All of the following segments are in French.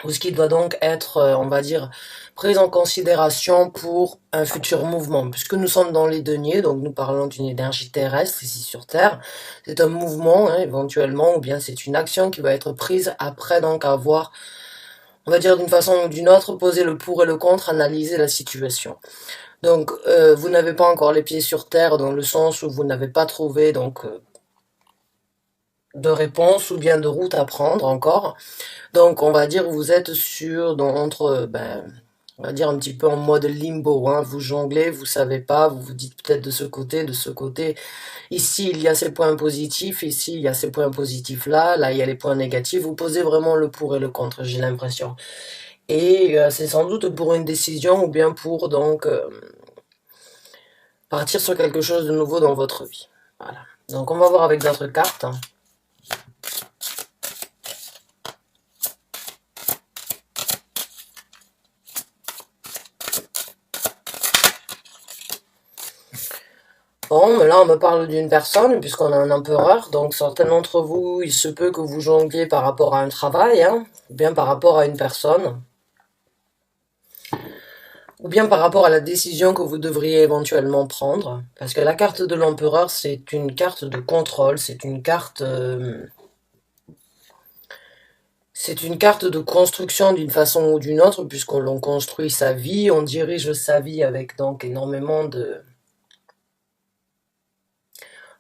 ou ce qui doit donc être, on va dire, pris en considération pour un futur mouvement. Puisque nous sommes dans les deniers, donc nous parlons d'une énergie terrestre ici sur Terre, c'est un mouvement, hein, éventuellement, ou bien c'est une action qui va être prise après donc avoir, on va dire d'une façon ou d'une autre, poser le pour et le contre, analyser la situation. Donc, vous n'avez pas encore les pieds sur terre dans le sens où vous n'avez pas trouvé donc de réponse ou bien de route à prendre encore. Donc, on va dire vous êtes sur entre on va dire un petit peu en mode limbo, hein. Vous jonglez, vous savez pas, vous vous dites peut-être de ce côté, de ce côté. Ici, il y a ces points positifs, ici, il y a ces points positifs là, là, il y a les points négatifs. Vous posez vraiment le pour et le contre, j'ai l'impression. Et c'est sans doute pour une décision ou bien pour donc partir sur quelque chose de nouveau dans votre vie. Voilà. Donc on va voir avec d'autres cartes. Bon, mais là on me parle d'une personne, puisqu'on a un empereur, donc certains d'entre vous, il se peut que vous jongliez par rapport à un travail, hein, ou bien par rapport à une personne, ou bien par rapport à la décision que vous devriez éventuellement prendre. Parce que la carte de l'empereur, c'est une carte de contrôle, c'est une carte de construction d'une façon ou d'une autre, puisqu'on construit sa vie, on dirige sa vie avec donc énormément de,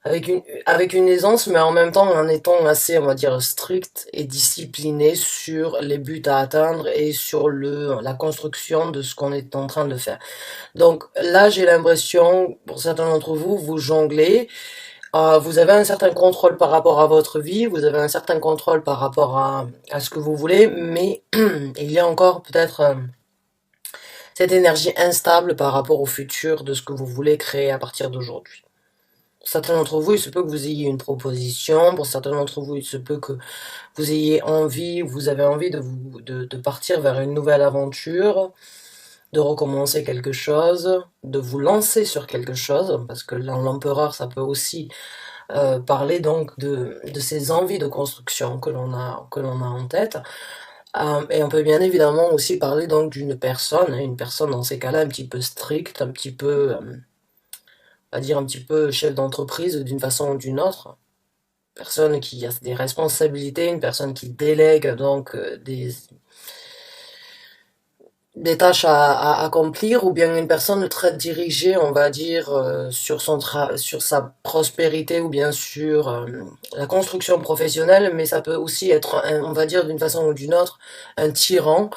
avec une aisance, mais en même temps en étant assez, on va dire, strict et discipliné sur les buts à atteindre et sur la construction de ce qu'on est en train de faire. Donc là, j'ai l'impression, pour certains d'entre vous, vous jonglez, vous avez un certain contrôle par rapport à votre vie, vous avez un certain contrôle par rapport à ce que vous voulez, mais il y a encore peut-être cette énergie instable par rapport au futur de ce que vous voulez créer à partir d'aujourd'hui. Pour certains d'entre vous, il se peut que vous ayez une proposition. Pour certains d'entre vous, il se peut que vous ayez envie, vous avez envie de partir vers une nouvelle aventure, de recommencer quelque chose, de vous lancer sur quelque chose, parce que l'empereur, ça peut aussi parler donc de ces envies de construction que l'on a en tête. Et on peut bien évidemment aussi parler donc d'une personne, hein, une personne dans ces cas-là un petit peu stricte, un petit peu, on va dire un petit peu chef d'entreprise d'une façon ou d'une autre. Personne qui a des responsabilités, une personne qui délègue donc des tâches à accomplir, ou bien une personne très dirigée, on va dire, sur sa prospérité, ou bien sur la construction professionnelle, mais ça peut aussi être, on va dire d'une façon ou d'une autre, un tyran,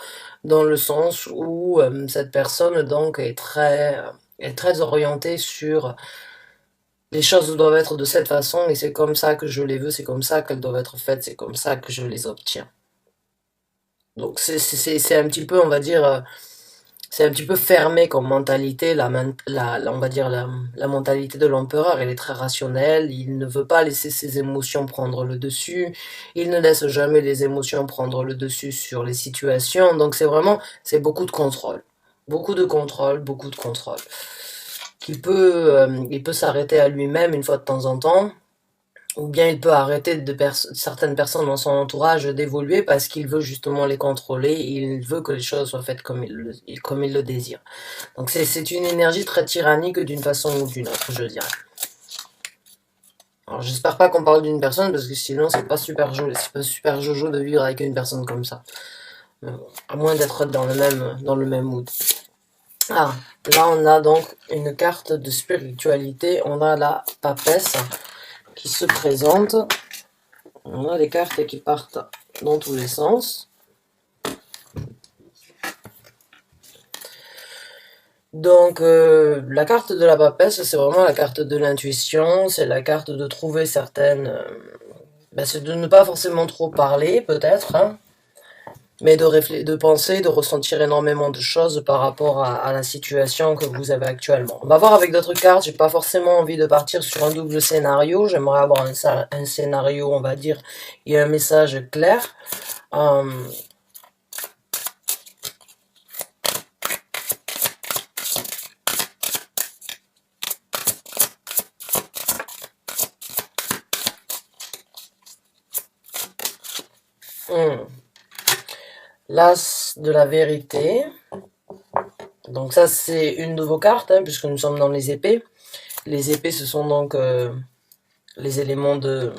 dans le sens où cette personne donc est très orientée sur les choses doivent être de cette façon, et c'est comme ça que je les veux, c'est comme ça qu'elles doivent être faites, c'est comme ça que je les obtiens. Donc c'est un petit peu, on va dire, c'est un petit peu fermé comme mentalité, on va dire la mentalité de l'empereur, elle est très rationnelle, il ne veut pas laisser ses émotions prendre le dessus, il ne laisse jamais les émotions prendre le dessus sur les situations, donc c'est beaucoup de contrôle. Beaucoup de contrôle, beaucoup de contrôle. Il peut s'arrêter à lui-même une fois de temps en temps, ou bien il peut arrêter certaines personnes dans son entourage d'évoluer parce qu'il veut justement les contrôler, il veut que les choses soient faites comme il le désire. Donc c'est une énergie très tyrannique d'une façon ou d'une autre, je dirais. Alors j'espère pas qu'on parle d'une personne parce que sinon c'est pas super joli, c'est pas super jojo de vivre avec une personne comme ça. À moins d'être dans le même mood. Ah, là on a donc une carte de spiritualité, on a la papesse qui se présente. On a des cartes qui partent dans tous les sens. Donc la carte de la papesse, c'est vraiment la carte de l'intuition, c'est la carte de trouver certaines... c'est de ne pas forcément trop parler peut-être, hein, mais de penser, de ressentir énormément de choses par rapport à la situation que vous avez actuellement. On va voir avec d'autres cartes, j'ai pas forcément envie de partir sur un double scénario, j'aimerais avoir un scénario, on va dire, et un message clair. Euh, hmm. L'As de la vérité. Donc ça, c'est une de vos cartes, hein, puisque nous sommes dans les épées. Les épées, ce sont donc les éléments de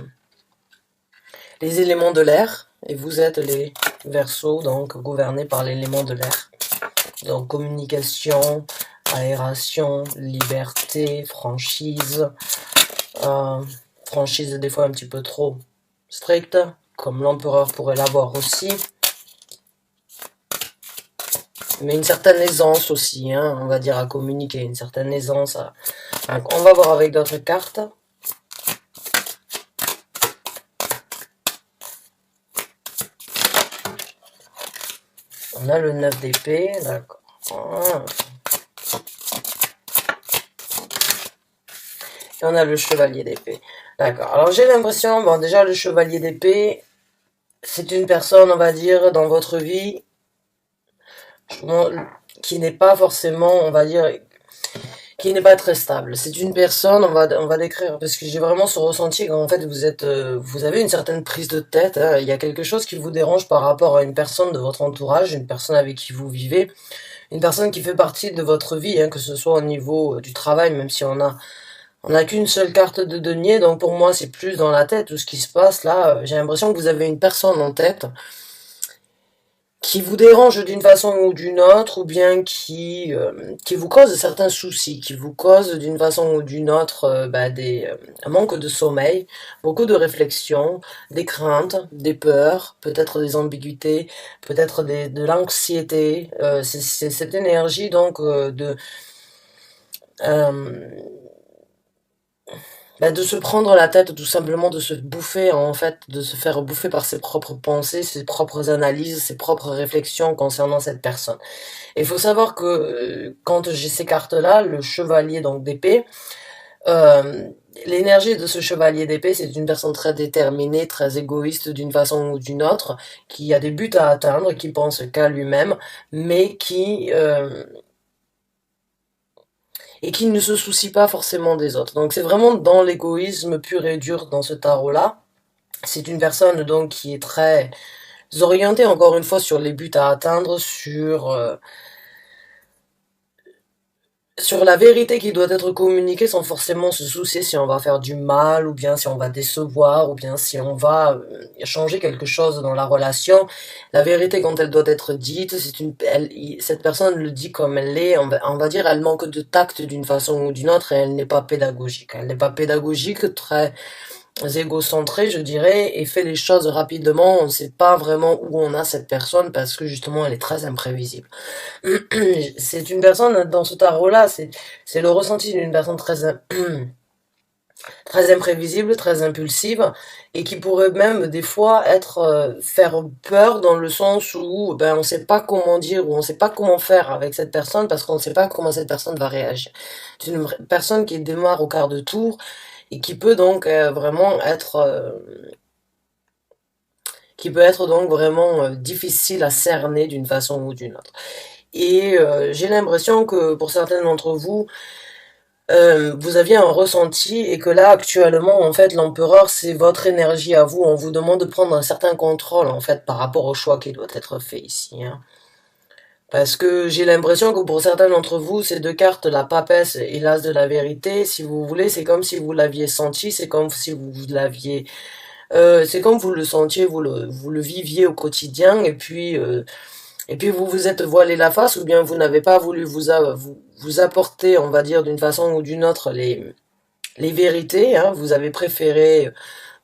l'air. Et vous êtes les Verseaux, donc gouvernés par l'élément de l'air. Donc communication, aération, liberté, franchise. Franchise des fois un petit peu trop stricte, comme l'empereur pourrait l'avoir aussi. Mais une certaine aisance aussi, hein, on va dire, à communiquer, une certaine aisance. Donc, on va voir avec d'autres cartes. On a le 9 d'épée, d'accord. Et on a le chevalier d'épée. D'accord. Alors j'ai l'impression, bon déjà le chevalier d'épée, c'est une personne, on va dire, dans votre vie, qui n'est pas forcément, on va dire, qui n'est pas très stable. C'est une personne, on va décrire, parce que j'ai vraiment ce ressenti qu'en fait vous avez une certaine prise de tête, hein. Il y a quelque chose qui vous dérange par rapport à une personne de votre entourage, une personne avec qui vous vivez, une personne qui fait partie de votre vie, hein, que ce soit au niveau du travail, même si on n'a qu'une seule carte de denier, donc pour moi c'est plus dans la tête tout ce qui se passe là. J'ai l'impression que vous avez une personne en tête qui vous dérange d'une façon ou d'une autre, ou bien qui vous cause certains soucis, qui vous cause d'une façon ou d'une autre un manque de sommeil, beaucoup de réflexion, des craintes, des peurs, peut-être des ambiguïtés, peut-être de l'anxiété. C'est cette énergie donc euh, de se prendre la tête, tout simplement de se bouffer, en fait, de se faire bouffer par ses propres pensées, ses propres analyses, ses propres réflexions concernant cette personne. Et il faut savoir que quand j'ai ces cartes-là, le chevalier donc d'épée, euh, l'énergie de ce chevalier d'épée, c'est une personne très déterminée, très égoïste d'une façon ou d'une autre, qui a des buts à atteindre, qui pense qu'à lui-même, mais qui ne se soucie pas forcément des autres. Donc c'est vraiment dans l'égoïsme pur et dur dans ce tarot-là. C'est une personne donc qui est très orientée encore une fois sur les buts à atteindre, sur la vérité qui doit être communiquée sans forcément se soucier si on va faire du mal, ou bien si on va décevoir, ou bien si on va changer quelque chose dans la relation. La vérité quand elle doit être dite, cette personne le dit comme elle est, on va dire elle manque de tact d'une façon ou d'une autre, et elle n'est pas pédagogique. Elle n'est pas pédagogique, très égocentré, je dirais, et fait les choses rapidement. On ne sait pas vraiment où on a cette personne parce que justement elle est très imprévisible. C'est une personne dans ce tarot-là, c'est le ressenti d'une personne très imprévisible, très impulsive, et qui pourrait même des fois faire peur dans le sens où on sait pas comment dire ou on sait pas comment faire avec cette personne parce qu'on ne sait pas comment cette personne va réagir. C'est une personne qui démarre au quart de tour et qui peut donc vraiment être donc vraiment difficile à cerner d'une façon ou d'une autre. Et j'ai l'impression que pour certains d'entre vous, vous aviez un ressenti et que là actuellement en fait l'empereur c'est votre énergie à vous. On vous demande de prendre un certain contrôle en fait par rapport au choix qui doit être fait ici, hein. Parce que j'ai l'impression que pour certains d'entre vous, ces deux cartes, la papesse et l'as de la vérité, si vous voulez, c'est comme si vous l'aviez senti, c'est comme si vous l'aviez c'est comme vous le sentiez, vous le viviez au quotidien, et puis vous vous êtes voilé la face, ou bien vous n'avez pas voulu vous apporter, on va dire, d'une façon ou d'une autre, les vérités, hein. Vous avez préféré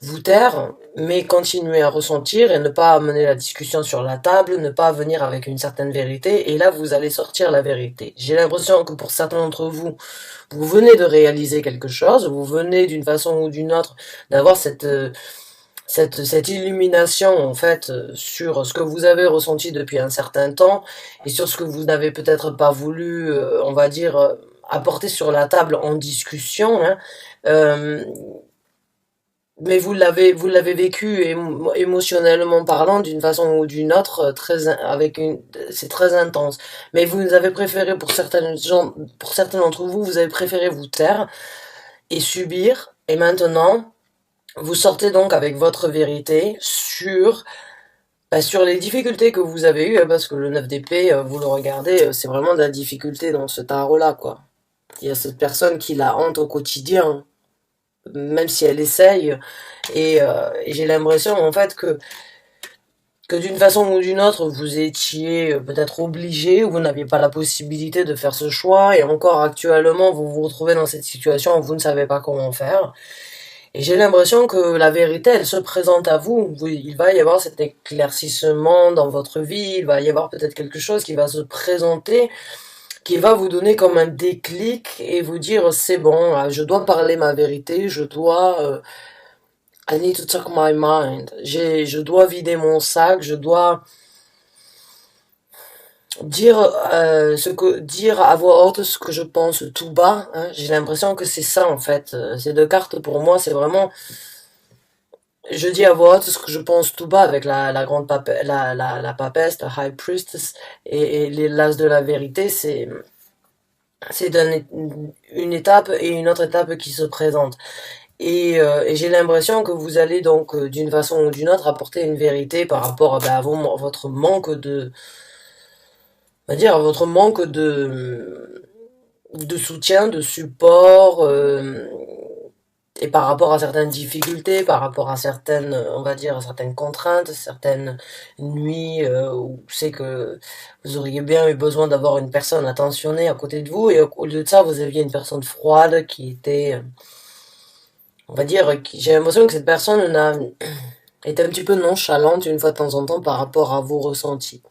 vous taire, mais continuer à ressentir et ne pas amener la discussion sur la table, ne pas venir avec une certaine vérité, et là vous allez sortir la vérité. J'ai l'impression que pour certains d'entre vous, vous venez de réaliser quelque chose, vous venez d'une façon ou d'une autre d'avoir cette illumination en fait sur ce que vous avez ressenti depuis un certain temps et sur ce que vous n'avez peut-être pas voulu, on va dire, apporter sur la table en discussion, hein. Euh, mais vous l'avez vécu émotionnellement parlant d'une façon ou d'une autre, c'est très intense. Mais vous avez préféré pour certains d'entre vous, vous avez préféré vous taire et subir. Et maintenant, vous sortez donc avec votre vérité sur Bah, sur les difficultés que vous avez eues, hein, parce que le 9 d'épée, vous le regardez, c'est vraiment de la difficulté dans ce tarot-là, quoi. Il y a cette personne qui la hante au quotidien, même si elle essaye, et j'ai l'impression, en fait, que d'une façon ou d'une autre, vous étiez peut-être obligé, ou vous n'aviez pas la possibilité de faire ce choix, et encore actuellement, vous vous retrouvez dans cette situation où vous ne savez pas comment faire. Et j'ai l'impression que la vérité, elle se présente à vous. Il va y avoir cet éclaircissement dans votre vie, il va y avoir peut-être quelque chose qui va se présenter, qui va vous donner comme un déclic et vous dire c'est bon, je dois parler ma vérité, je dois I need to talk my mind. Je dois vider mon sac, je dois dire dire à voix haute ce que je pense tout bas. Hein. J'ai l'impression que c'est ça en fait. Ces deux cartes pour moi, c'est vraiment je dis à voix haute ce que je pense tout bas avec la grande la papesse, la high priestess et les l'as de la vérité, c'est une étape et une autre étape qui se présente. Et j'ai l'impression que vous allez donc d'une façon ou d'une autre apporter une vérité par rapport à votre manque on va dire, votre manque de soutien, de support, et par rapport à certaines difficultés, par rapport à certaines, on va dire, certaines contraintes, certaines nuits où c'est que vous auriez bien eu besoin d'avoir une personne attentionnée à côté de vous, et au lieu de ça, vous aviez une personne froide qui était, on va dire, j'ai l'impression que cette personne est un petit peu nonchalante une fois de temps en temps par rapport à vos ressentis.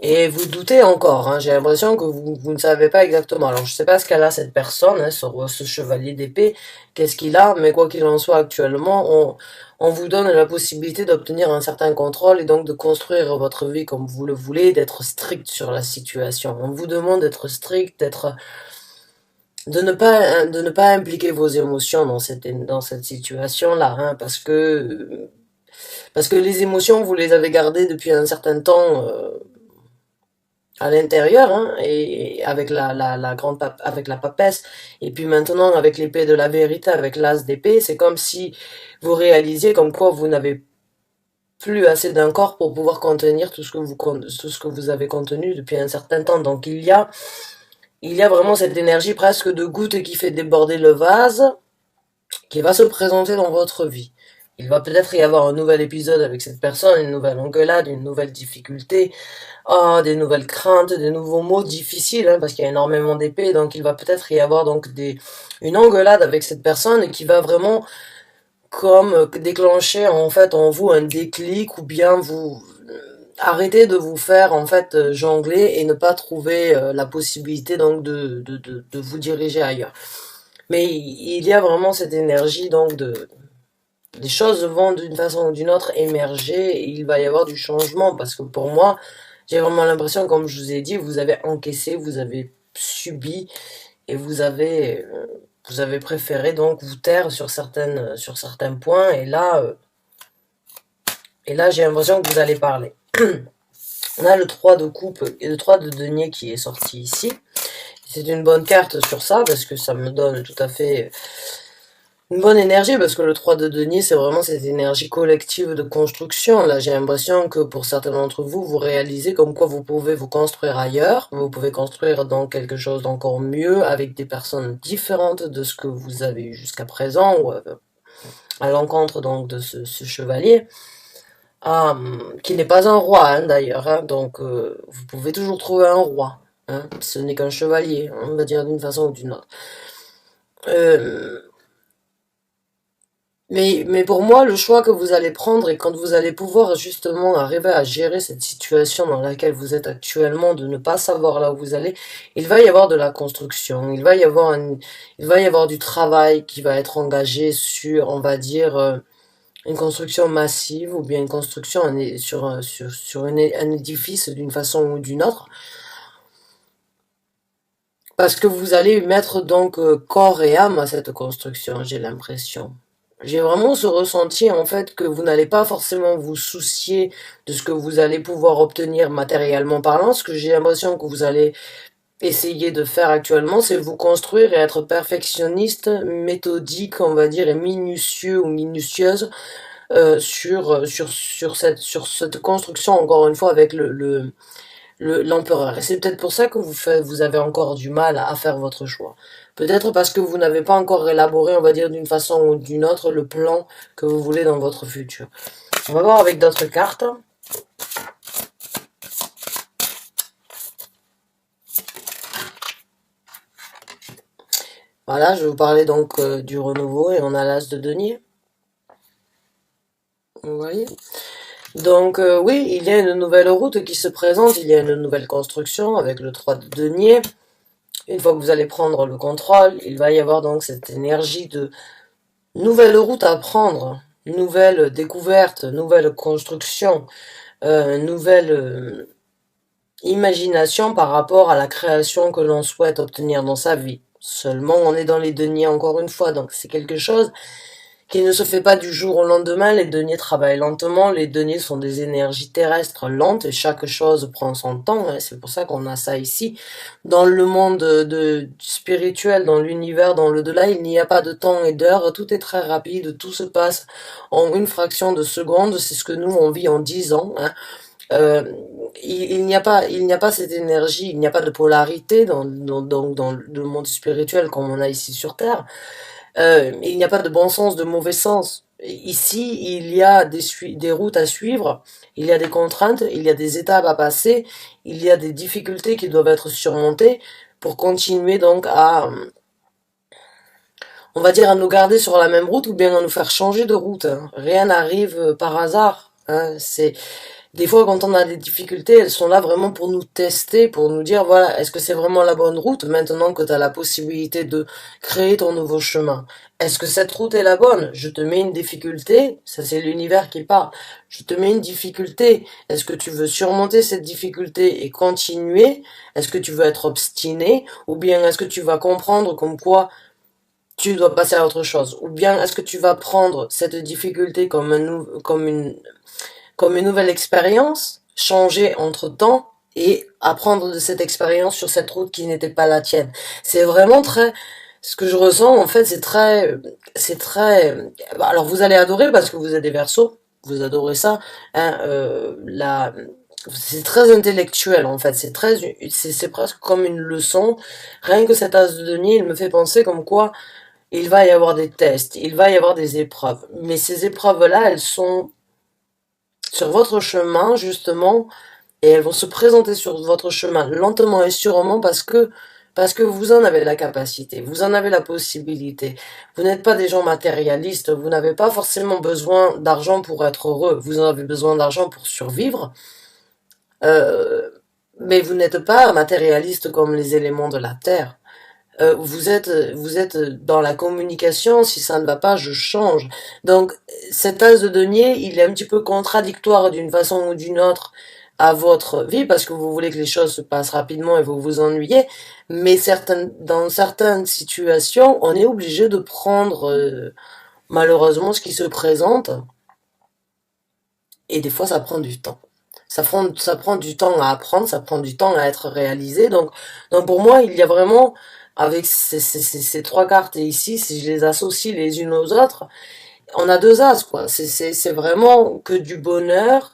Et vous doutez encore, hein, j'ai l'impression que vous ne savez pas exactement. Alors je sais pas ce qu'elle a cette personne, hein, ce chevalier d'épée, qu'est-ce qu'il a, mais quoi qu'il en soit actuellement, on vous donne la possibilité d'obtenir un certain contrôle et donc de construire votre vie comme vous le voulez, d'être strict sur la situation. On vous demande d'être strict, de ne pas impliquer vos émotions dans cette situation-là, hein, parce que les émotions, vous les avez gardées depuis un certain temps, à l'intérieur, hein, et avec avec la papesse, et puis maintenant avec l'épée de la vérité, avec l'as d'épée, c'est comme si vous réalisiez comme quoi vous n'avez plus assez d'un corps pour pouvoir contenir tout ce que vous avez contenu depuis un certain temps. Donc il y a vraiment cette énergie presque de goutte qui fait déborder le vase, qui va se présenter dans votre vie. Il va peut-être y avoir un nouvel épisode avec cette personne, une nouvelle engueulade, une nouvelle difficulté, des nouvelles craintes, des nouveaux mots difficiles, hein, parce qu'il y a énormément d'épées, donc il va peut-être y avoir donc une engueulade avec cette personne qui va vraiment comme déclencher en fait en vous un déclic ou bien vous arrêter de vous faire en fait jongler et ne pas trouver la possibilité donc de vous diriger ailleurs. Mais il y a vraiment cette énergie donc les choses vont d'une façon ou d'une autre émerger et il va y avoir du changement parce que pour moi, j'ai vraiment l'impression, comme je vous ai dit, vous avez encaissé, vous avez subi et vous avez préféré donc vous taire sur certains points et là, j'ai l'impression que vous allez parler. On a le 3 de coupe et le 3 de denier qui est sorti ici. C'est une bonne carte sur ça parce que ça me donne tout à fait une bonne énergie parce que le 3 de denier, c'est vraiment cette énergie collective de construction. Là, j'ai l'impression que pour certains d'entre vous, vous réalisez comme quoi vous pouvez vous construire ailleurs. Vous pouvez construire dans quelque chose d'encore mieux avec des personnes différentes de ce que vous avez eu jusqu'à présent ou à l'encontre donc de ce chevalier. Qui n'est pas un roi hein, d'ailleurs, hein, donc vous pouvez toujours trouver un roi. Hein, ce n'est qu'un chevalier, on va dire d'une façon ou d'une autre. Euh, mais pour moi, le choix que vous allez prendre et quand vous allez pouvoir justement arriver à gérer cette situation dans laquelle vous êtes actuellement, de ne pas savoir là où vous allez, il va y avoir de la construction, il va y avoir du travail qui va être engagé sur, on va dire, une construction massive ou bien une construction sur un édifice d'une façon ou d'une autre. Parce que vous allez mettre donc corps et âme à cette construction, j'ai l'impression. J'ai vraiment ce ressenti en fait que vous n'allez pas forcément vous soucier de ce que vous allez pouvoir obtenir matériellement parlant. Ce que j'ai l'impression que vous allez essayer de faire actuellement, c'est vous construire et être perfectionniste, méthodique, on va dire, et minutieux ou minutieuse sur cette construction, encore une fois, avec l'empereur. Et c'est peut-être pour ça que vous avez encore du mal à faire votre choix. Peut-être parce que vous n'avez pas encore élaboré, on va dire, d'une façon ou d'une autre, le plan que vous voulez dans votre futur. On va voir avec d'autres cartes. Voilà, je vais vous parler donc du renouveau et on a l'as de denier. Vous voyez? Donc oui, il y a une nouvelle route qui se présente, il y a une nouvelle construction avec le 3 de denier. Une fois que vous allez prendre le contrôle, il va y avoir donc cette énergie de nouvelle route à prendre, nouvelle découverte, nouvelle construction, nouvelle imagination par rapport à la création que l'on souhaite obtenir dans sa vie. Seulement, on est dans les deniers encore une fois, donc c'est quelque chose qui ne se fait pas du jour au lendemain. Les deniers travaillent lentement, les deniers sont des énergies terrestres lentes et chaque chose prend son temps, hein. C'est pour ça qu'on a ça ici. Dans le monde spirituel, dans l'univers, dans l'au-delà, il n'y a pas de temps et d'heure, tout est très rapide, tout se passe en une fraction de seconde, c'est ce que nous on vit en 10 ans, hein. Euh, il n'y a pas cette énergie, il n'y a pas de polarité dans le monde spirituel comme on a ici sur Terre. Il n'y a pas de bon sens, de mauvais sens. Ici, il y a des routes à suivre, il y a des contraintes, il y a des étapes à passer, il y a des difficultés qui doivent être surmontées pour continuer donc à, on va dire, à nous garder sur la même route ou bien à nous faire changer de route, hein. Rien n'arrive par hasard, hein. Des fois, quand on a des difficultés, elles sont là vraiment pour nous tester, pour nous dire, voilà, est-ce que c'est vraiment la bonne route maintenant que tu as la possibilité de créer ton nouveau chemin? Est-ce que cette route est la bonne? Je te mets une difficulté, ça c'est l'univers qui parle. Je te mets une difficulté. Est-ce que tu veux surmonter cette difficulté et continuer? Est-ce que tu veux être obstiné? Ou bien est-ce que tu vas comprendre comme quoi tu dois passer à autre chose? Ou bien est-ce que tu vas prendre cette difficulté comme une nouvelle expérience, changer entre temps et apprendre de cette expérience sur cette route qui n'était pas la tienne. C'est vraiment très, ce que je ressens en fait, alors vous allez adorer parce que vous êtes des Verseaux, vous adorez ça, hein, c'est très intellectuel en fait, c'est presque comme une leçon. Rien que cet as de denier, il me fait penser comme quoi il va y avoir des tests, il va y avoir des épreuves, mais ces épreuves-là, elles sont sur votre chemin, justement, et elles vont se présenter sur votre chemin lentement et sûrement parce que vous en avez la capacité, vous en avez la possibilité. Vous n'êtes pas des gens matérialistes, vous n'avez pas forcément besoin d'argent pour être heureux, vous en avez besoin d'argent pour survivre, euh, mais vous n'êtes pas matérialiste comme les éléments de la terre. Vous êtes dans la communication, si ça ne va pas, je change. Donc, cet as de denier, il est un petit peu contradictoire d'une façon ou d'une autre à votre vie, parce que vous voulez que les choses se passent rapidement et vous vous ennuyez, mais dans certaines situations, on est obligé de prendre, malheureusement, ce qui se présente, et des fois, ça prend du temps. Ça prend du temps à apprendre, ça prend du temps à être réalisé. Donc pour moi, il y a vraiment, avec ces trois cartes ici, si je les associe les unes aux autres, on a deux as, quoi. C'est vraiment que du bonheur.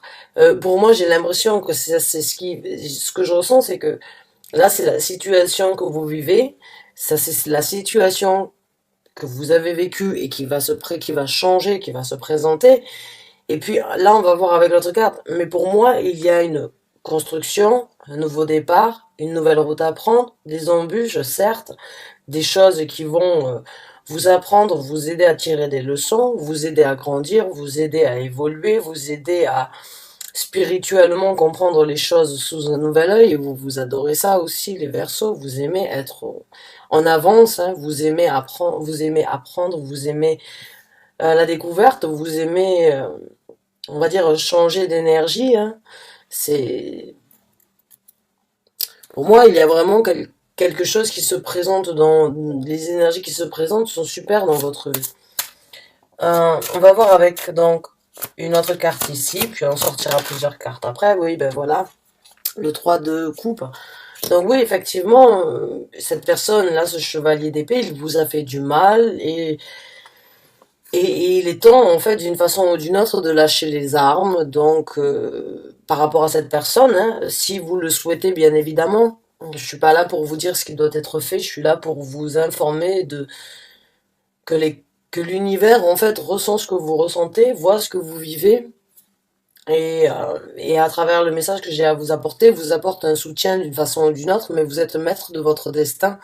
Pour moi, j'ai l'impression que c'est ce que je ressens, c'est que là, c'est la situation que vous vivez. Ça, c'est la situation que vous avez vécue et qui va changer, qui va se présenter. Et puis là, on va voir avec l'autre carte. Mais pour moi, il y a une construction, un nouveau départ, une nouvelle route à prendre, des embûches, certes, des choses qui vont vous apprendre, vous aider à tirer des leçons, vous aider à grandir, vous aider à évoluer, vous aider à spirituellement comprendre les choses sous un nouvel œil. Et vous adorez ça aussi, les Verseaux. Vous aimez être en avance, hein, vous aimez apprendre, vous aimez la découverte, vous aimez on va dire changer d'énergie, hein. C'est pour moi il y a vraiment quelque chose qui se présente dans les énergies qui se présentent sont super dans votre vie. On va voir avec donc une autre carte ici, puis on sortira plusieurs cartes après. Oui, ben voilà, le 3 de coupe. Donc oui, effectivement, cette personne là, ce chevalier d'épée, il vous a fait du mal et Et il est temps, en fait, d'une façon ou d'une autre, de lâcher les armes. Donc, par rapport à cette personne, hein, si vous le souhaitez, bien évidemment. Je suis pas là pour vous dire ce qui doit être fait. Je suis là pour vous informer de que les que l'univers, en fait, ressent ce que vous ressentez, voit ce que vous vivez. Et à travers le message que j'ai à vous apporter, vous apporte un soutien d'une façon ou d'une autre, mais vous êtes maître de votre destin.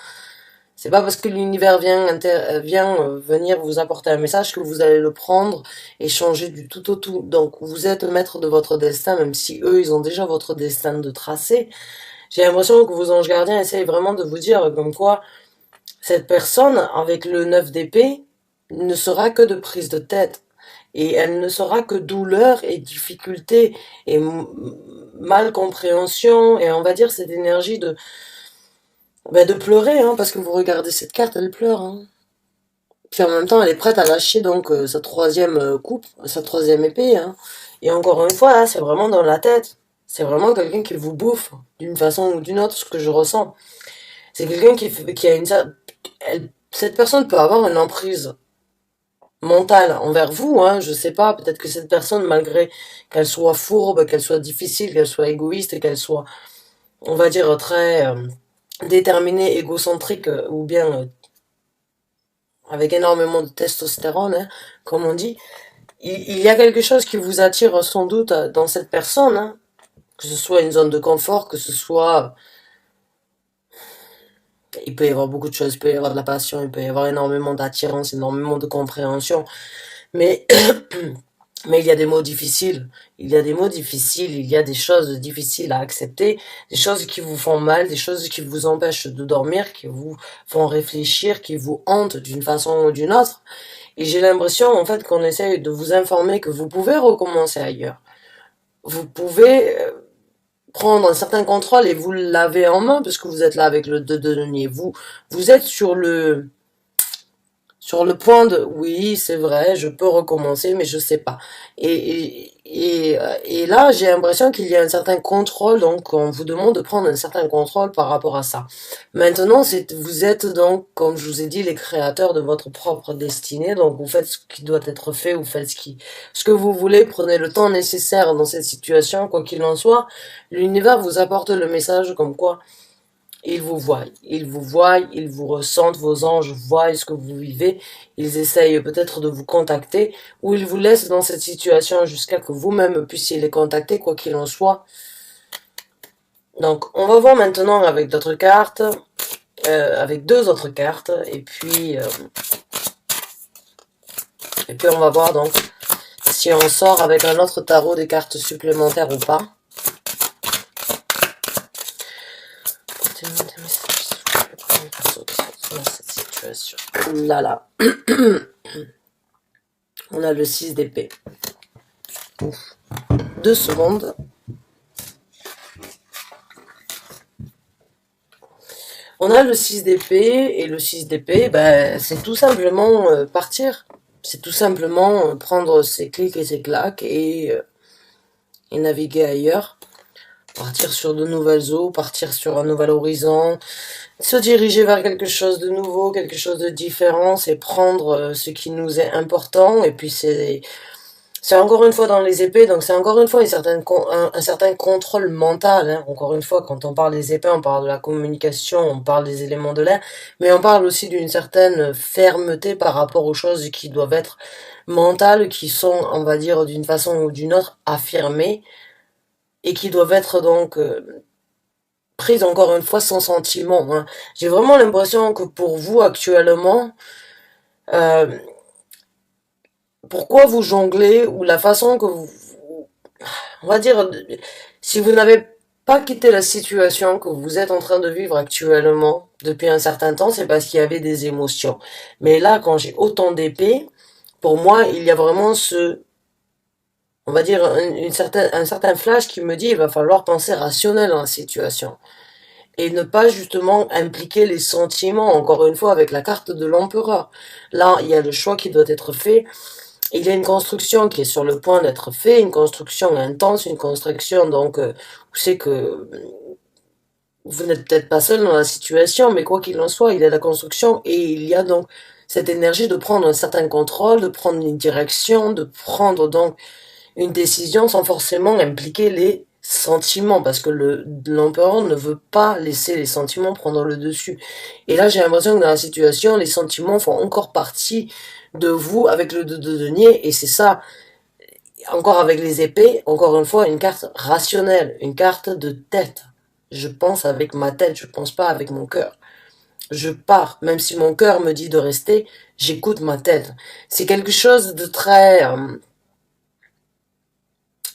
C'est pas parce que l'univers vient venir vous apporter un message que vous allez le prendre et changer du tout au tout. Donc vous êtes maître de votre destin, même si eux ils ont déjà votre destin de tracé. J'ai l'impression que vos anges gardiens essayent vraiment de vous dire comme quoi cette personne avec le 9 d'épée ne sera que de prise de tête. Et elle ne sera que douleur et difficulté et mal compréhension et on va dire cette énergie de pleurer, hein, parce que vous regardez cette carte, elle pleure, hein. Puis en même temps, elle est prête à lâcher donc sa troisième coupe, sa troisième épée, hein. Et encore une fois, là, c'est vraiment dans la tête. C'est vraiment quelqu'un qui vous bouffe d'une façon ou d'une autre, ce que je ressens. C'est quelqu'un qui a cette personne peut avoir une emprise mentale envers vous, hein. Je sais pas, peut-être que cette personne, malgré qu'elle soit fourbe, qu'elle soit difficile, qu'elle soit égoïste, qu'elle soit, on va dire, très déterminée, égocentrique, ou bien avec énormément de testostérone, hein, comme on dit, il y a quelque chose qui vous attire sans doute dans cette personne, hein, que ce soit une zone de confort, que ce soit... Il peut y avoir beaucoup de choses, il peut y avoir de la passion, il peut y avoir énormément d'attirance, énormément de compréhension, mais mais il y a des mots difficiles, il y a des mots difficiles, il y a des choses difficiles à accepter, des choses qui vous font mal, des choses qui vous empêchent de dormir, qui vous font réfléchir, qui vous hantent d'une façon ou d'une autre. Et j'ai l'impression, en fait, qu'on essaye de vous informer que vous pouvez recommencer ailleurs. Vous pouvez prendre un certain contrôle et vous l'avez en main, parce que vous êtes là avec le 2 de denier. Vous êtes sur le point de oui, c'est vrai, je peux recommencer, mais je sais pas. Et là, j'ai l'impression qu'il y a un certain contrôle, donc on vous demande de prendre un certain contrôle par rapport à ça. Maintenant, vous êtes donc, comme je vous ai dit, les créateurs de votre propre destinée, donc vous faites ce qui doit être fait, vous faites ce que vous voulez, prenez le temps nécessaire dans cette situation, quoi qu'il en soit. L'univers vous apporte le message comme quoi ils vous ressentent, vos anges voient ce que vous vivez, ils essayent peut-être de vous contacter, ou ils vous laissent dans cette situation jusqu'à que vous-même puissiez les contacter, quoi qu'il en soit. Donc, on va voir maintenant avec d'autres cartes, avec deux autres cartes, et puis on va voir donc si on sort avec un autre tarot des cartes supplémentaires ou pas. Ouh là là. On a le 6 d'épée. 2 secondes. On a le 6 d'épée, et le 6 d'épée, ben, c'est tout simplement partir. C'est tout simplement prendre ses clics et ses claques et naviguer ailleurs. Partir sur de nouvelles eaux, partir sur un nouvel horizon, se diriger vers quelque chose de nouveau, quelque chose de différent, c'est prendre ce qui nous est important, et puis c'est encore une fois dans les épées, donc c'est encore une fois un certain contrôle mental, hein. Encore une fois, quand on parle des épées, on parle de la communication, on parle des éléments de l'air, mais on parle aussi d'une certaine fermeté par rapport aux choses qui doivent être mentales, qui sont, on va dire, d'une façon ou d'une autre, affirmées, et qui doivent être donc prises encore une fois sans sentiment, hein. J'ai vraiment l'impression que pour vous actuellement, euh, pourquoi vous jonglez, ou la façon que vous, on va dire, si vous n'avez pas quitté la situation que vous êtes en train de vivre actuellement depuis un certain temps, c'est parce qu'il y avait des émotions. Mais là, quand j'ai autant d'épées, pour moi, il y a vraiment on va dire, un certain flash qui me dit, il va falloir penser rationnel dans la situation. Et ne pas justement impliquer les sentiments, encore une fois, avec la carte de l'empereur. Là, il y a le choix qui doit être fait. Il y a une construction qui est sur le point d'être faite, une construction intense, une construction donc où c'est que vous n'êtes peut-être pas seul dans la situation, mais quoi qu'il en soit, il y a la construction et il y a donc cette énergie de prendre un certain contrôle, de prendre une direction, de prendre donc une décision sans forcément impliquer les sentiments, parce que l'empereur ne veut pas laisser les sentiments prendre le dessus. Et là, j'ai l'impression que dans la situation, les sentiments font encore partie de vous avec le 2 de denier, et c'est ça, encore avec les épées, encore une fois, une carte rationnelle, une carte de tête. Je pense avec ma tête, je pense pas avec mon cœur. Je pars, même si mon cœur me dit de rester, j'écoute ma tête. C'est quelque chose de très...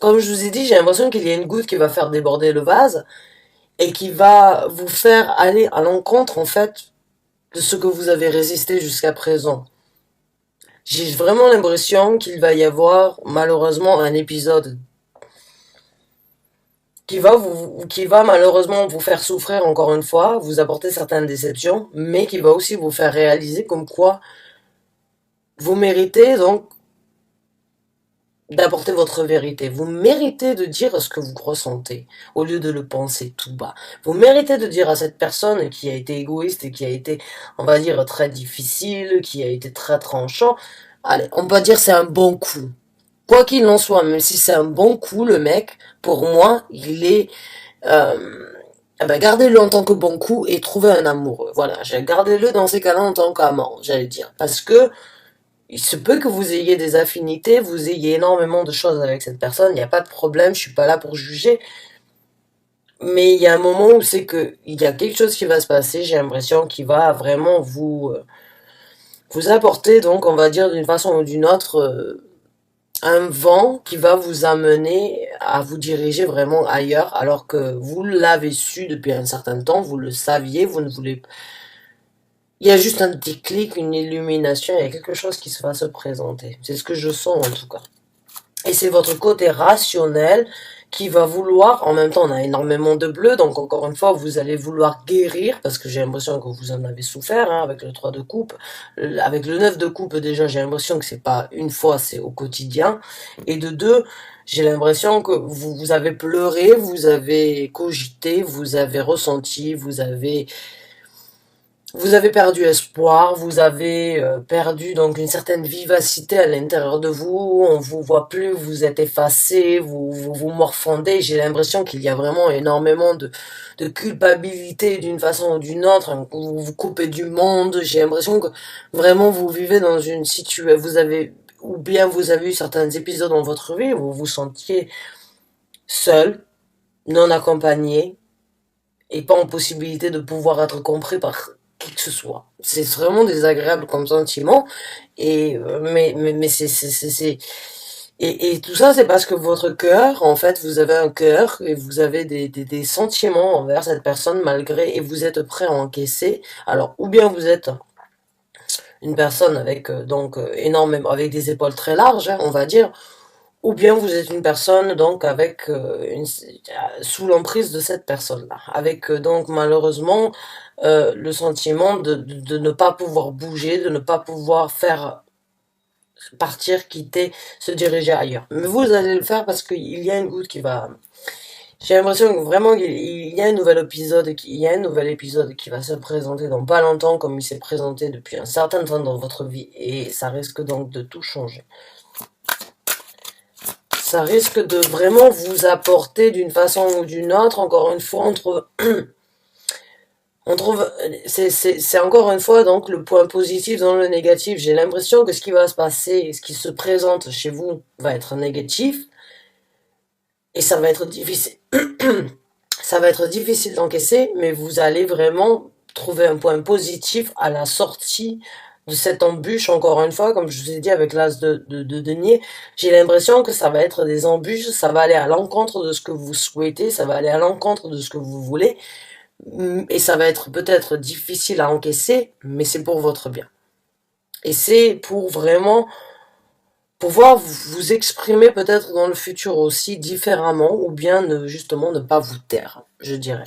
comme je vous ai dit, j'ai l'impression qu'il y a une goutte qui va faire déborder le vase et qui va vous faire aller à l'encontre, en fait, de ce que vous avez résisté jusqu'à présent. J'ai vraiment l'impression qu'il va y avoir, malheureusement, un épisode qui va malheureusement vous faire souffrir encore une fois, vous apporter certaines déceptions, mais qui va aussi vous faire réaliser comme quoi vous méritez donc d'apporter votre vérité. Vous méritez de dire ce que vous ressentez, au lieu de le penser tout bas. Vous méritez de dire à cette personne qui a été égoïste et qui a été, on va dire, très difficile, qui a été très tranchant, allez, on va dire c'est un bon coup. Quoi qu'il en soit, même si c'est un bon coup, le mec, pour moi, il est... eh ben, gardez-le en tant que bon coup et trouvez un amoureux. Voilà, gardez-le dans ces cas-là en tant qu'amant, j'allais dire. Parce que il se peut que vous ayez des affinités, vous ayez énormément de choses avec cette personne, il n'y a pas de problème, je suis pas là pour juger. Mais il y a un moment où c'est que il y a quelque chose qui va se passer, j'ai l'impression qu'il va vraiment vous apporter, donc on va dire d'une façon ou d'une autre, un vent qui va vous amener à vous diriger vraiment ailleurs, alors que vous l'avez su depuis un certain temps, vous le saviez, vous ne voulez... Il y a juste un déclic, une illumination, il y a quelque chose qui va se présenter. C'est ce que je sens en tout cas. Et c'est votre côté rationnel qui va vouloir, en même temps on a énormément de bleu, donc encore une fois vous allez vouloir guérir, parce que j'ai l'impression que vous en avez souffert, hein, avec le 3 de coupe, avec le 9 de coupe déjà j'ai l'impression que c'est pas une fois, c'est au quotidien, et de deux, j'ai l'impression que vous avez pleuré, vous avez cogité, vous avez ressenti, vous avez perdu espoir, vous avez perdu donc une certaine vivacité à l'intérieur de vous, on vous voit plus, vous êtes effacé, vous morfondez, j'ai l'impression qu'il y a vraiment énormément de culpabilité d'une façon ou d'une autre, hein, vous vous coupez du monde, j'ai l'impression que vraiment vous vivez dans une situation, vous avez, ou bien vous avez eu certains épisodes dans votre vie où vous vous sentiez seul, non accompagné, et pas en possibilité de pouvoir être compris par qui que ce soit. C'est vraiment désagréable comme sentiment, et mais et tout ça c'est parce que votre cœur, en fait, vous avez un cœur et vous avez des sentiments envers cette personne malgré, et vous êtes prêt à encaisser. Alors ou bien vous êtes une personne avec donc énormément, avec des épaules très larges, hein, on va dire, ou bien vous êtes une personne donc avec sous l'emprise de cette personne-là, avec donc malheureusement le sentiment de ne pas pouvoir bouger, de ne pas pouvoir faire partir, quitter, se diriger ailleurs. Mais vous allez le faire parce qu'il y a une goutte qui va... J'ai l'impression que vraiment il y a un nouvel épisode, il y a un nouvel épisode qui va se présenter dans pas longtemps comme il s'est présenté depuis un certain temps dans votre vie, et ça risque donc de tout changer. Ça risque de vraiment vous apporter d'une façon ou d'une autre, encore une fois, c'est encore une fois donc le point positif dans le négatif. J'ai l'impression que ce qui va se passer, ce qui se présente chez vous va être négatif, et ça va être difficile. Ça va être difficile d'encaisser, mais vous allez vraiment trouver un point positif à la sortie de cette embûche, encore une fois, comme je vous ai dit avec l'as de denier, j'ai l'impression que ça va être des embûches, ça va aller à l'encontre de ce que vous souhaitez, ça va aller à l'encontre de ce que vous voulez, et ça va être peut-être difficile à encaisser, mais c'est pour votre bien. Et c'est pour vraiment pouvoir vous exprimer peut-être dans le futur aussi différemment, ou bien justement ne pas vous taire, je dirais.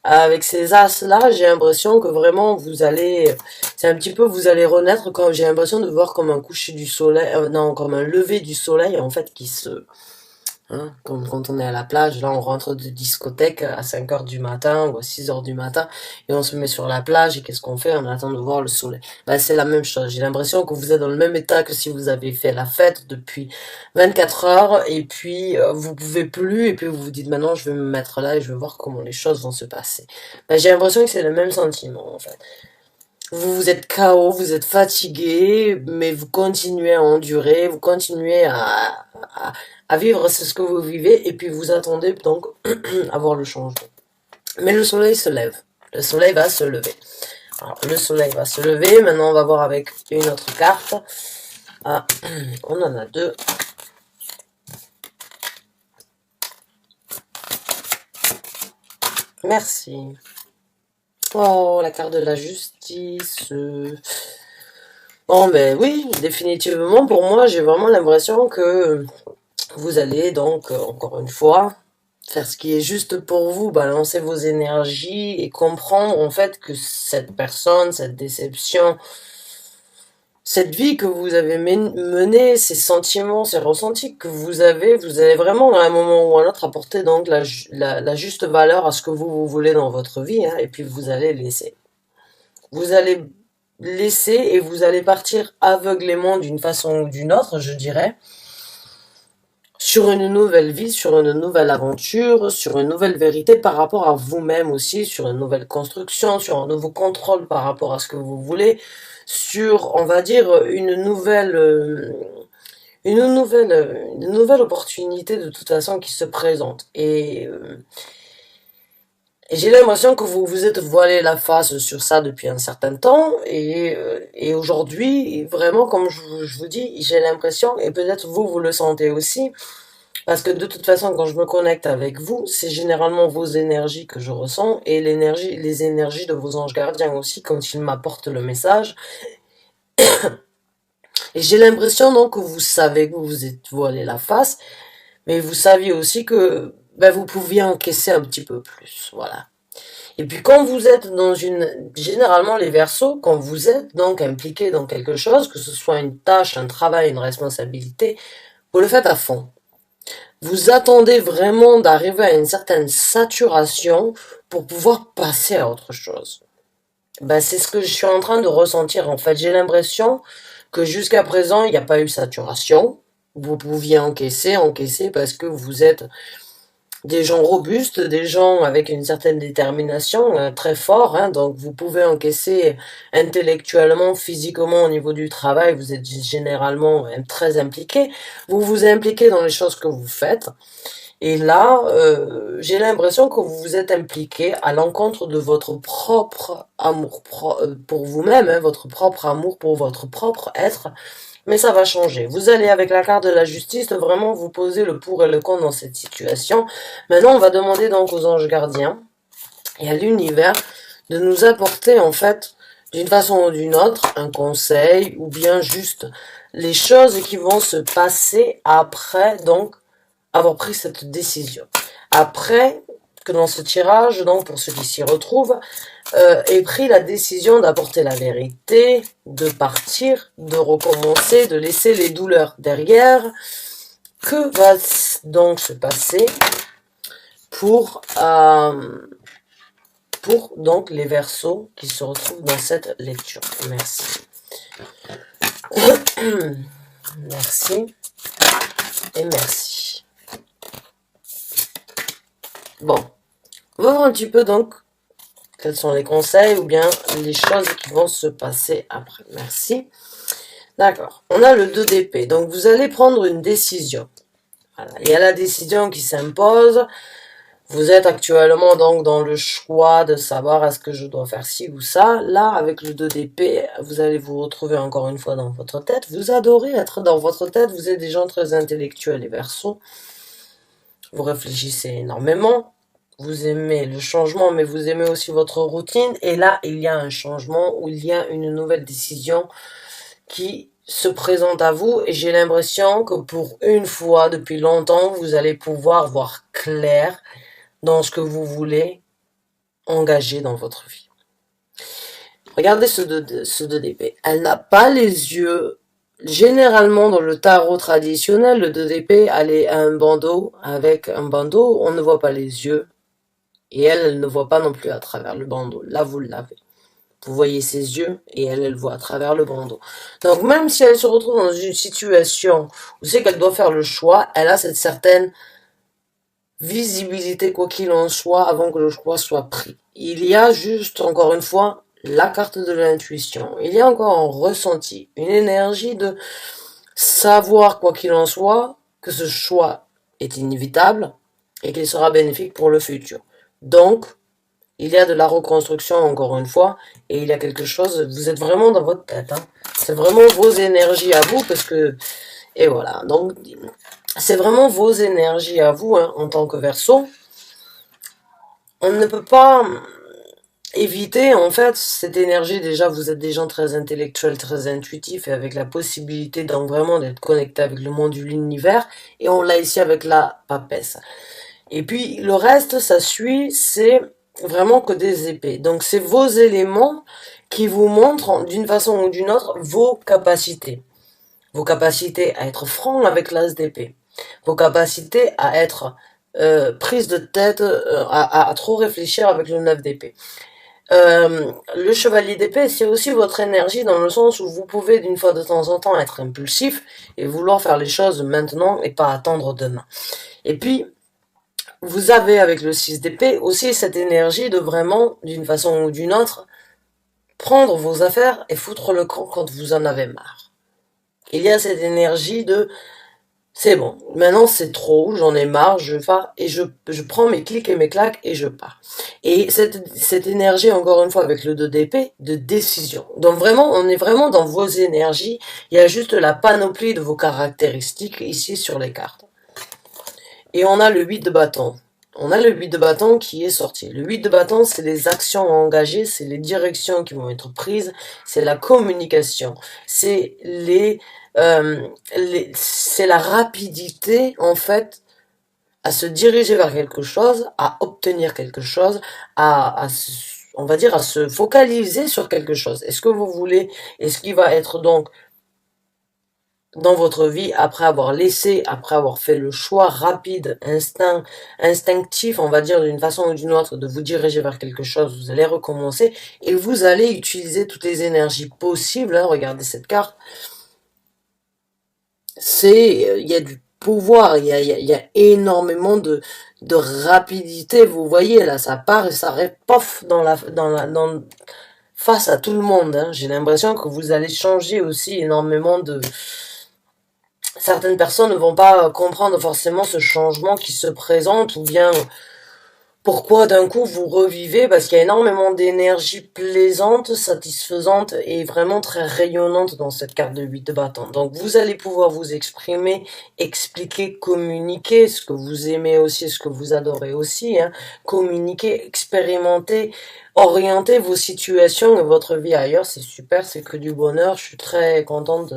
Avec ces as-là, j'ai l'impression que vraiment vous allez, c'est un petit peu, vous allez renaître, quand j'ai l'impression de voir comme un coucher du soleil, non, comme un lever du soleil, en fait, Hein, comme quand on est à la plage, là on rentre de discothèque à 5 heures du matin ou à 6 heures du matin et on se met sur la plage et qu'est-ce qu'on fait? On attend de voir le soleil. Ben, c'est la même chose. J'ai l'impression que vous êtes dans le même état que si vous avez fait la fête depuis 24 heures et puis vous pouvez plus et puis vous vous dites maintenant je vais me mettre là et je vais voir comment les choses vont se passer. Ben, j'ai l'impression que c'est le même sentiment en fait. Vous êtes KO, vous êtes fatigué, mais vous continuez à endurer, vous continuez à vivre ce que vous vivez, et puis vous attendez donc à voir le changement. Mais le soleil se lève. Le soleil va se lever. Alors, le soleil va se lever. Maintenant, on va voir avec une autre carte. Ah, on en a deux. Merci. Oh, la carte de la justice. Bon, ben oui, définitivement, pour moi, j'ai vraiment l'impression que vous allez donc, encore une fois, faire ce qui est juste pour vous, balancer vos énergies et comprendre en fait que cette personne, cette déception, cette vie que vous avez menée, ces sentiments, ces ressentis que vous allez vraiment à un moment ou à un autre apporter donc la juste valeur à ce que vous voulez dans votre vie, hein, et puis vous allez laisser. Vous allez laisser et vous allez partir aveuglément d'une façon ou d'une autre, je dirais, sur une nouvelle vie, sur une nouvelle aventure, sur une nouvelle vérité par rapport à vous-même aussi, sur une nouvelle construction, sur un nouveau contrôle par rapport à ce que vous voulez, sur, on va dire, une nouvelle opportunité de toute façon qui se présente. Et j'ai l'impression que vous vous êtes voilé la face sur ça depuis un certain temps, et aujourd'hui, vraiment, comme je vous dis, j'ai l'impression, et peut-être vous le sentez aussi, parce que de toute façon, quand je me connecte avec vous, c'est généralement vos énergies que je ressens et les énergies de vos anges gardiens aussi quand ils m'apportent le message. Et j'ai l'impression donc que vous savez que vous vous êtes voilé la face, mais vous saviez aussi que ben, vous pouviez encaisser un petit peu plus. Voilà. Et puis quand vous êtes généralement les Verseaux, quand vous êtes donc impliqué dans quelque chose, que ce soit une tâche, un travail, une responsabilité, vous le faites à fond. Vous attendez vraiment d'arriver à une certaine saturation pour pouvoir passer à autre chose. Ben, c'est ce que je suis en train de ressentir. En fait, j'ai l'impression que jusqu'à présent, il n'y a pas eu saturation. Vous pouviez encaisser parce que vous êtes des gens robustes, des gens avec une certaine détermination, très fort, hein, donc vous pouvez encaisser intellectuellement, physiquement au niveau du travail, vous êtes généralement très impliqué, vous vous impliquez dans les choses que vous faites, et là, j'ai l'impression que vous vous êtes impliqué à l'encontre de votre propre amour pour vous-même, hein, votre propre amour pour votre propre être, mais ça va changer. Vous allez, avec la carte de la justice, vraiment vous poser le pour et le contre dans cette situation. Maintenant, on va demander donc aux anges gardiens et à l'univers de nous apporter, en fait, d'une façon ou d'une autre, un conseil ou bien juste les choses qui vont se passer après, donc, avoir pris cette décision. Après que dans ce tirage, donc, pour ceux qui s'y retrouvent, ait pris la décision d'apporter la vérité, de partir, de recommencer, de laisser les douleurs derrière. Que va donc se passer pour donc les Verseaux qui se retrouvent dans cette lecture? Merci. Merci et merci. Bon, on va voir un petit peu donc quels sont les conseils ou bien les choses qui vont se passer après. Merci. D'accord. On a le 2 d'épée. Donc, vous allez prendre une décision. Voilà. Il y a la décision qui s'impose. Vous êtes actuellement donc dans le choix de savoir est-ce que je dois faire ci ou ça. Là, avec le 2 d'épée, vous allez vous retrouver encore une fois dans votre tête. Vous adorez être dans votre tête. Vous êtes des gens très intellectuels et Verseaux. Vous réfléchissez énormément. Vous aimez le changement, mais vous aimez aussi votre routine. Et là, il y a un changement où il y a une nouvelle décision qui se présente à vous. Et j'ai l'impression que pour une fois, depuis longtemps, vous allez pouvoir voir clair dans ce que vous voulez engager dans votre vie. Regardez ce 2 d'épée. Elle n'a pas les yeux Généralement, dans le tarot traditionnel, le 2 d'épée allait à un bandeau. Avec un bandeau, on ne voit pas les yeux. Et elle ne voit pas non plus à travers le bandeau. Là, vous l'avez. Vous voyez ses yeux et elle voit à travers le bandeau. Donc, même si elle se retrouve dans une situation où c'est qu'elle doit faire le choix, elle a cette certaine visibilité, quoi qu'il en soit, avant que le choix soit pris. Il y a juste, encore une fois, la carte de l'intuition. Il y a encore un ressenti, une énergie de savoir, quoi qu'il en soit, que ce choix est inévitable et qu'il sera bénéfique pour le futur. Donc, il y a de la reconstruction, encore une fois, et il y a quelque chose, vous êtes vraiment dans votre tête, hein. C'est vraiment vos énergies à vous, parce que, et voilà. Donc, c'est vraiment vos énergies à vous, hein, en tant que Verseau. On ne peut pas éviter, en fait, cette énergie. Déjà, vous êtes des gens très intellectuels, très intuitifs, et avec la possibilité donc vraiment d'être connecté avec le monde de l'univers, et on l'a ici avec la papesse. Et puis, le reste, ça suit, c'est vraiment que des épées. Donc, c'est vos éléments qui vous montrent, d'une façon ou d'une autre, vos capacités. Vos capacités à être franc avec l'as d'épée. Vos capacités à être prise de tête, à trop réfléchir avec le 9 d'épée. Le chevalier d'épée, c'est aussi votre énergie dans le sens où vous pouvez d'une fois de temps en temps être impulsif et vouloir faire les choses maintenant et pas attendre demain. Et puis, vous avez avec le 6 d'épée aussi cette énergie de vraiment, d'une façon ou d'une autre, prendre vos affaires et foutre le camp quand vous en avez marre. Il y a cette énergie de c'est bon, maintenant c'est trop, j'en ai marre, je pars et je prends mes clics et mes claques et je pars. Et cette énergie, encore une fois, avec le 2 d'épée, de décision. Donc vraiment, on est vraiment dans vos énergies, il y a juste la panoplie de vos caractéristiques ici sur les cartes. Et on a le 8 de bâton. On a le 8 de bâton qui est sorti. Le 8 de bâton, c'est les actions engagées, c'est les directions qui vont être prises, c'est la communication, c'est la rapidité, en fait, à se diriger vers quelque chose, à obtenir quelque chose, on va dire, à se focaliser sur quelque chose. Est-ce que vous voulez, est-ce qu'il va être donc dans votre vie, après avoir fait le choix rapide, instinctif, on va dire d'une façon ou d'une autre, de vous diriger vers quelque chose, vous allez recommencer et vous allez utiliser toutes les énergies possibles, hein, regardez cette carte. Il y a du pouvoir, il y a énormément de rapidité, vous voyez, là, ça part et ça pof, face à tout le monde, hein. J'ai l'impression que vous allez changer aussi énormément certaines personnes ne vont pas comprendre forcément ce changement qui se présente ou bien pourquoi d'un coup vous revivez parce qu'il y a énormément d'énergie plaisante, satisfaisante et vraiment très rayonnante dans cette carte de 8 de bâton. Donc vous allez pouvoir vous exprimer, expliquer, communiquer ce que vous aimez aussi, ce que vous adorez aussi, hein, communiquer, expérimenter, orienter vos situations et votre vie ailleurs, c'est super, c'est que du bonheur, je suis très contente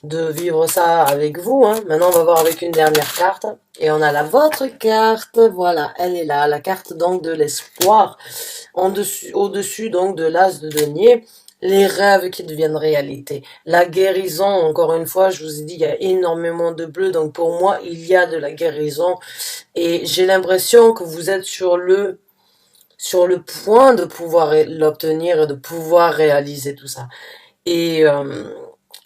de vivre ça avec vous, hein. Maintenant, on va voir avec une dernière carte. Et on a la vôtre carte. Voilà, elle est là. La carte donc de l'espoir. Au-dessus donc de l'as de denier. Les rêves qui deviennent réalité. La guérison, encore une fois, je vous ai dit, il y a énormément de bleu. Donc pour moi, il y a de la guérison. Et j'ai l'impression que vous êtes sur le point de pouvoir l'obtenir et de pouvoir réaliser tout ça. Et, euh,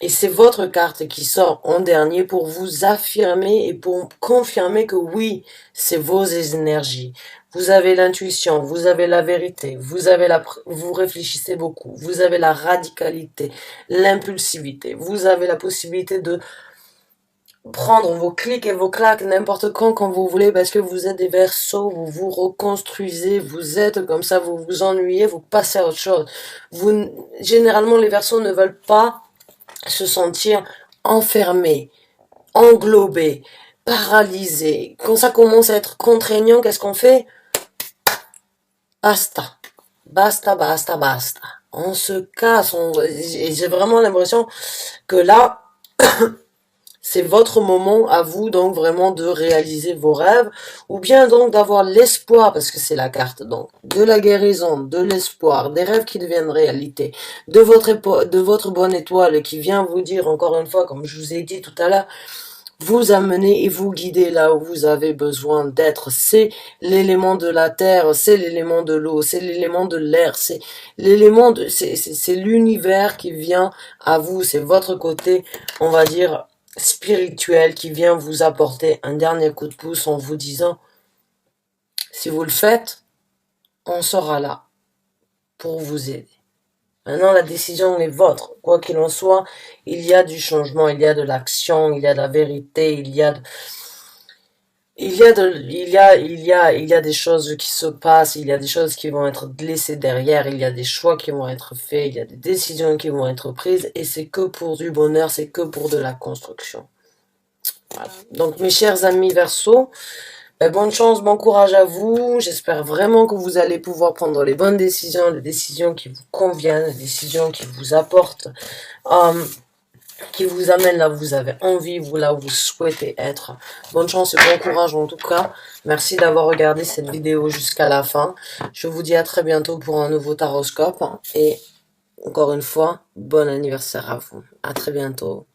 et c'est votre carte qui sort en dernier pour vous affirmer et pour confirmer que oui, c'est vos énergies. Vous avez l'intuition, vous avez la vérité, vous réfléchissez beaucoup, vous avez la radicalité, l'impulsivité, vous avez la possibilité de prendre vos clics et vos claques n'importe quand vous voulez parce que vous êtes des Verseaux, vous vous reconstruisez, vous êtes comme ça, vous vous ennuyez, vous passez à autre chose. Généralement les Verseaux ne veulent pas se sentir enfermé, englobé, paralysé. Quand ça commence à être contraignant, qu'est-ce qu'on fait? Basta. Basta, basta, basta. On se casse. Et j'ai vraiment l'impression que là, c'est votre moment à vous, donc vraiment de réaliser vos rêves, ou bien donc d'avoir l'espoir, parce que c'est la carte, donc, de la guérison, de l'espoir, des rêves qui deviennent réalité, de votre bonne étoile qui vient vous dire, encore une fois, comme je vous ai dit tout à l'heure, vous amener et vous guider là où vous avez besoin d'être. C'est l'élément de la terre, c'est l'élément de l'eau, c'est l'élément de l'air, c'est l'élément de, c'est l'univers qui vient à vous, c'est votre côté, on va dire, spirituel qui vient vous apporter un dernier coup de pouce en vous disant, si vous le faites, on sera là pour vous aider. Maintenant, la décision est votre. Quoi qu'il en soit, il y a du changement, il y a de l'action, il y a de la vérité, il y a des choses qui se passent, il y a des choses qui vont être laissées derrière, il y a des choix qui vont être faits, il y a des décisions qui vont être prises, et c'est que pour du bonheur, c'est que pour de la construction. Voilà. Donc, mes chers amis Verseau, ben, bonne chance, bon courage à vous. J'espère vraiment que vous allez pouvoir prendre les bonnes décisions, les décisions qui vous conviennent, les décisions qui vous apportent, qui vous amènent là où vous avez envie, vous là où vous souhaitez être. Bonne chance et bon courage en tout cas. Merci d'avoir regardé cette vidéo jusqu'à la fin. Je vous dis à très bientôt pour un nouveau taroscope. Et encore une fois, bon anniversaire à vous. À très bientôt.